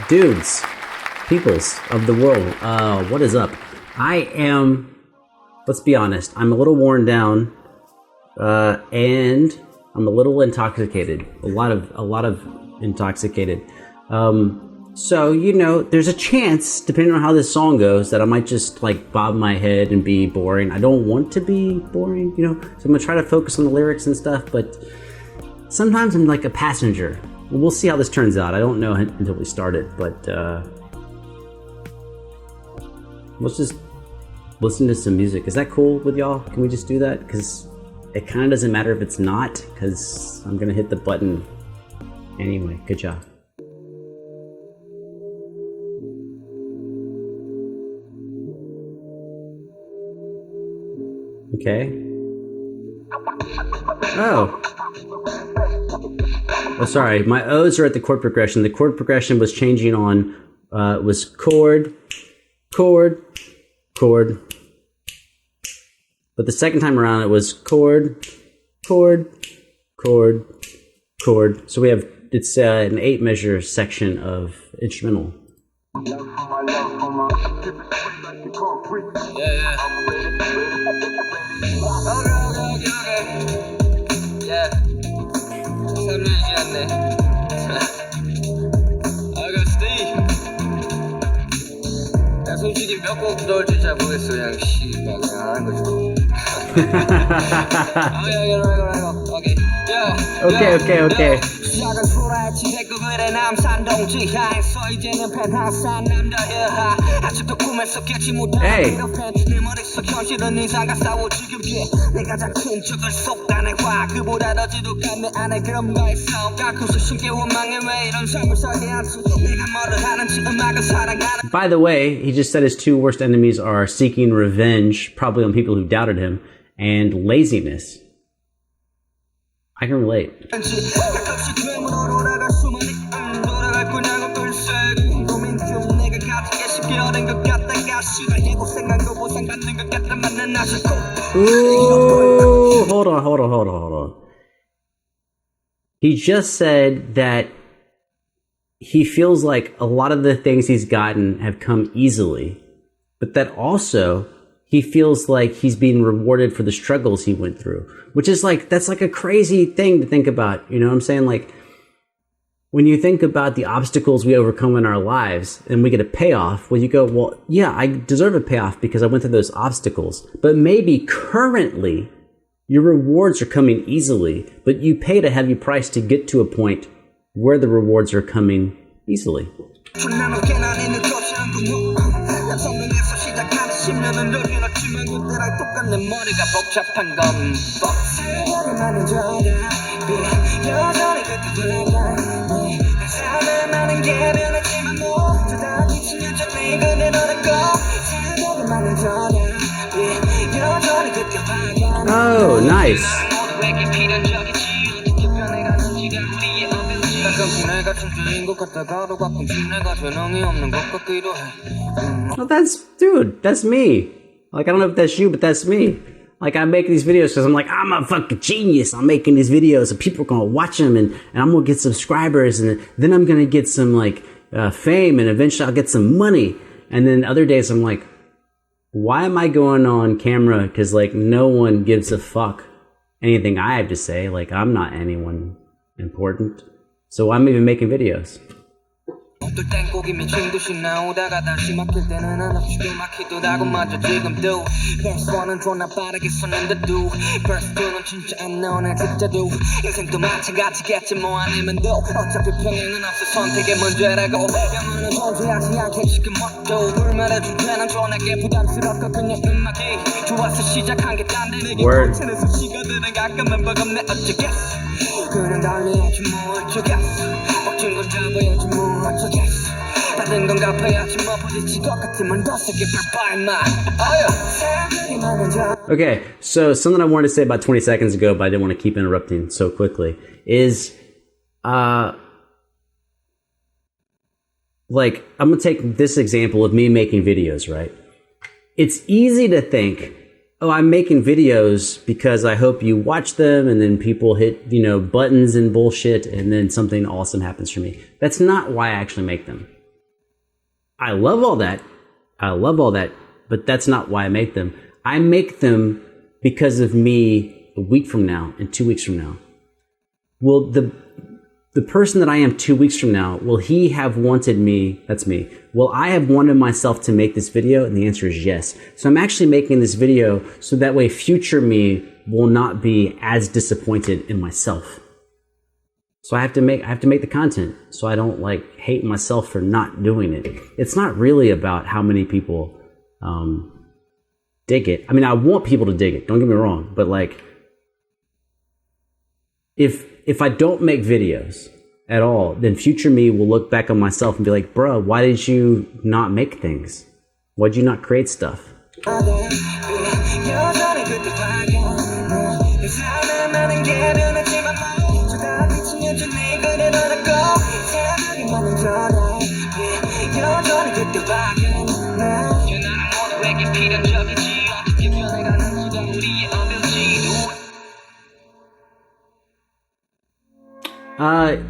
Dudes, peoples of the world, what is up? I am, let's be honest, I'm a little worn down, and I'm a little intoxicated. A lot of intoxicated. So, you know, there's a chance, depending on how this song goes, that I might just like bob my head and be boring. I don't want to be boring, you know, so I'm gonna try to focus on the lyrics and stuff, but sometimes I'm like a passenger. We'll see how this turns out. I don't know until we start it, but let's just listen to some music. Is that cool with y'all? Can we just do that? Because it kind of doesn't matter if it's not, because I'm gonna hit the button anyway. Good job. Okay. Oh, sorry. My O's are at the chord progression. The chord progression was changing on, was chord, chord, chord. But the second time around, it was chord, chord, chord, chord. So we have, it's an 8-measure section of instrumental. 솔직히 몇 곡 넣을지 잘 모르겠어. 그냥 씨발 그냥 하는 거지. Okay. Hey. By the way, he just said his two worst enemies are seeking revenge, probably on people who doubted him, and laziness. I can relate. Ooh, hold on. He just said that he feels like a lot of the things he's gotten have come easily, but that also he feels like he's being rewarded for the struggles he went through, which is like, that's like a crazy thing to think about. You know what I'm saying? Like, when you think about the obstacles we overcome in our lives and we get a payoff, well, you go, well, yeah, I deserve a payoff because I went through those obstacles. But maybe currently your rewards are coming easily, but you paid a heavy price to get to a point where the rewards are coming easily. Oh, nice. Well, that's me. Like, I don't know if that's you, but that's me. Like, I make these videos because I'm like, I'm a fucking genius. I'm making these videos and people are going to watch them and I'm going to get subscribers and then I'm going to get some like fame and eventually I'll get some money. And then other days I'm like, why am I going on camera? Because like no one gives a fuck anything I have to say. Like, I'm not anyone important. So I'm even making videos. 어떨 땐 꼭이면 중도씩 나오다가 다시 막힐 때는 한없이 막히더라고 맞아 지금도 Verse 1은 존나 빠르게 쏘는데도 Verse 2는 진짜 안 나오네 진짜도 인생도 마찬가지겠지 뭐 아니면 도 어차피 평행은 없어 선택의 문제라고 영혼은 존재하지 않게 지금 멋도 불멸의 주제는 존에게 부담스럽고 그냥 음악이 좋아서 시작한 게 딴 데에게 꽂히는 수식어들은 가끔은 버겁네 어쩌겠어 그냥 달려야지 뭐 어쩌겠어 억진 건 잡아야지 뭐 어쩌겠어 받은 건 갚아야지 뭐 부딪힐 것 같으면 더 세게 밟아 임마 Okay, so something I wanted to say about 20 seconds ago, but I didn't want to keep interrupting so quickly, is like, I'm going to take this example of me making videos, right? It's easy to think, oh, I'm making videos because I hope you watch them and then people hit, buttons and bullshit and then something awesome happens for me. That's not why I actually make them. I love all that. I love all that, but that's not why I make them. I make them because of me a week from now and 2 weeks from now. Will the person that I am 2 weeks from now, will he have wanted me, that's me, will I have wanted myself to make this video? And the answer is yes. So I'm actually making this video so that way future me will not be as disappointed in myself. So I have to make the content so I don't like hate myself for not doing it. It's not really about how many people dig it. I mean, I want people to dig it, don't get me wrong, but like if I don't make videos at all, then future me will look back on myself and be like, bro, why did you not make things? Why'd you not create stuff?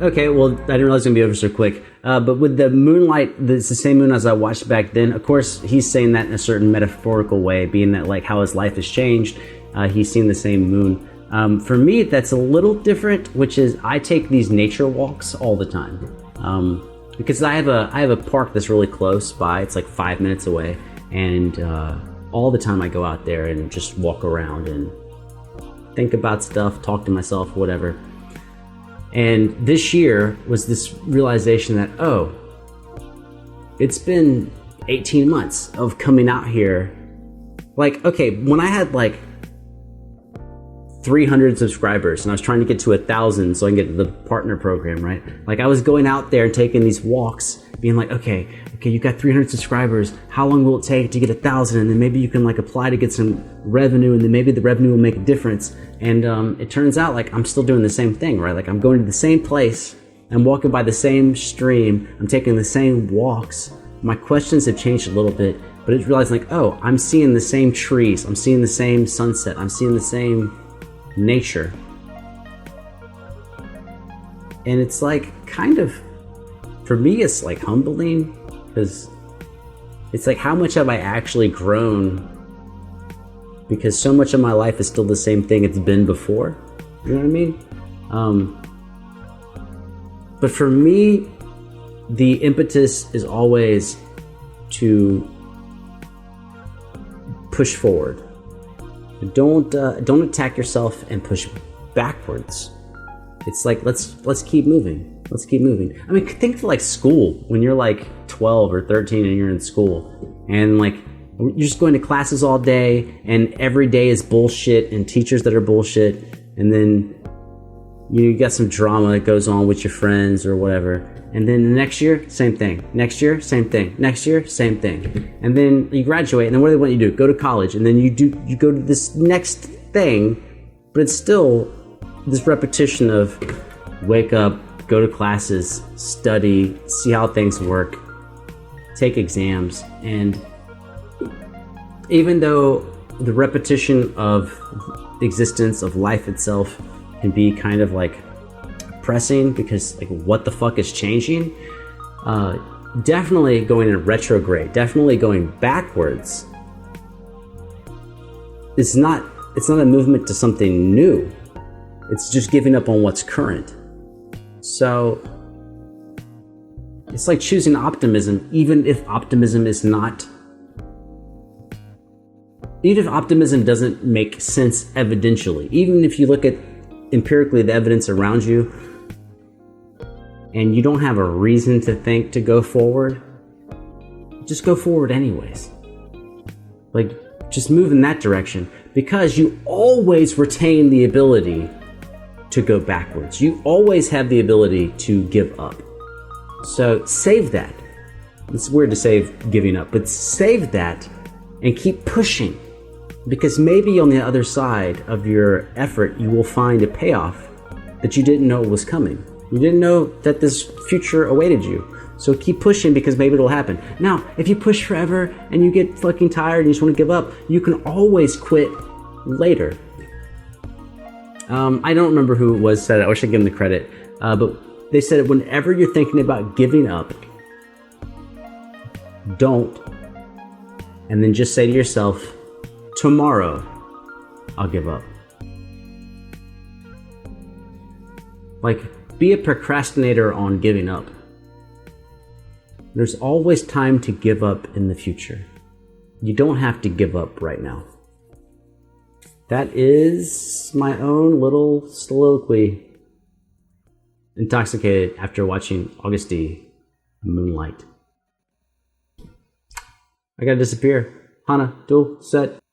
Okay, well, I didn't realize it was going to be over so quick. But with the moonlight, it's the same moon as I watched back then. Of course, he's saying that in a certain metaphorical way, being that like how his life has changed. He's seen the same moon. For me, that's a little different, which is I take these nature walks all the time. Because I have a park that's really close by. It's like 5 minutes away. And all the time I go out there and just walk around and think about stuff, talk to myself, whatever. And this year was this realization that, oh, it's been 18 months of coming out here. Like, okay, when I had like 300 subscribers and I was trying to get to 1,000 so I can get to the partner program, right? Like I was going out there and taking these walks, being like, okay, you got 300 subscribers. How long will it take to get 1,000? And then maybe you can like apply to get some revenue, and then maybe the revenue will make a difference. And it turns out like I'm still doing the same thing, right? Like I'm going to the same place, I'm walking by the same stream, I'm taking the same walks. My questions have changed a little bit, but it's realizing like, oh, I'm seeing the same trees, I'm seeing the same sunset, I'm seeing the same nature. And it's like kind of, for me, it's like humbling, because it's like, how much have I actually grown? Because so much of my life is still the same thing it's been before. You know what I mean? But for me, the impetus is always to push forward. Don't attack yourself and push backwards. It's like, let's keep moving. Let's keep moving. I mean, think of like school, when you're like 12 or 13 and you're in school, and like you're just going to classes all day, and every day is bullshit and teachers that are bullshit, and then you got some drama that goes on with your friends or whatever, and then the next year, same thing. Next year, same thing. Next year, same thing. And then you graduate, and then what do they want you to do? Go to college, and then you go to this next thing, but it's still this repetition of wake up, go to classes, study, see how things work, take exams. And even though the repetition of existence, of life itself, can be kind of like pressing, because like what the fuck is changing, definitely going in retrograde, definitely going backwards, it's not a movement to something new. It's just giving up on what's current. So it's like choosing optimism, even if optimism doesn't make sense evidentially. Even if you look at empirically the evidence around you and you don't have a reason to think to go forward, just go forward anyways. Like, just move in that direction, because you always retain the ability to go backwards. You always have the ability to give up. So save that. It's weird to say giving up, but save that and keep pushing, because maybe on the other side of your effort you will find a payoff that you didn't know was coming. You didn't know that this future awaited you. So keep pushing, because maybe it'll happen. Now, if you push forever and you get fucking tired and you just want to give up, you can always quit later. I don't remember who it was said it. I wish I'd give them the credit. But they said whenever you're thinking about giving up, don't. And then just say to yourself, tomorrow, I'll give up. Like, be a procrastinator on giving up. There's always time to give up in the future. You don't have to give up right now. That is my own little soliloquy. Intoxicated after watching AGUST Moonlight. I gotta disappear. Hana, dual, set.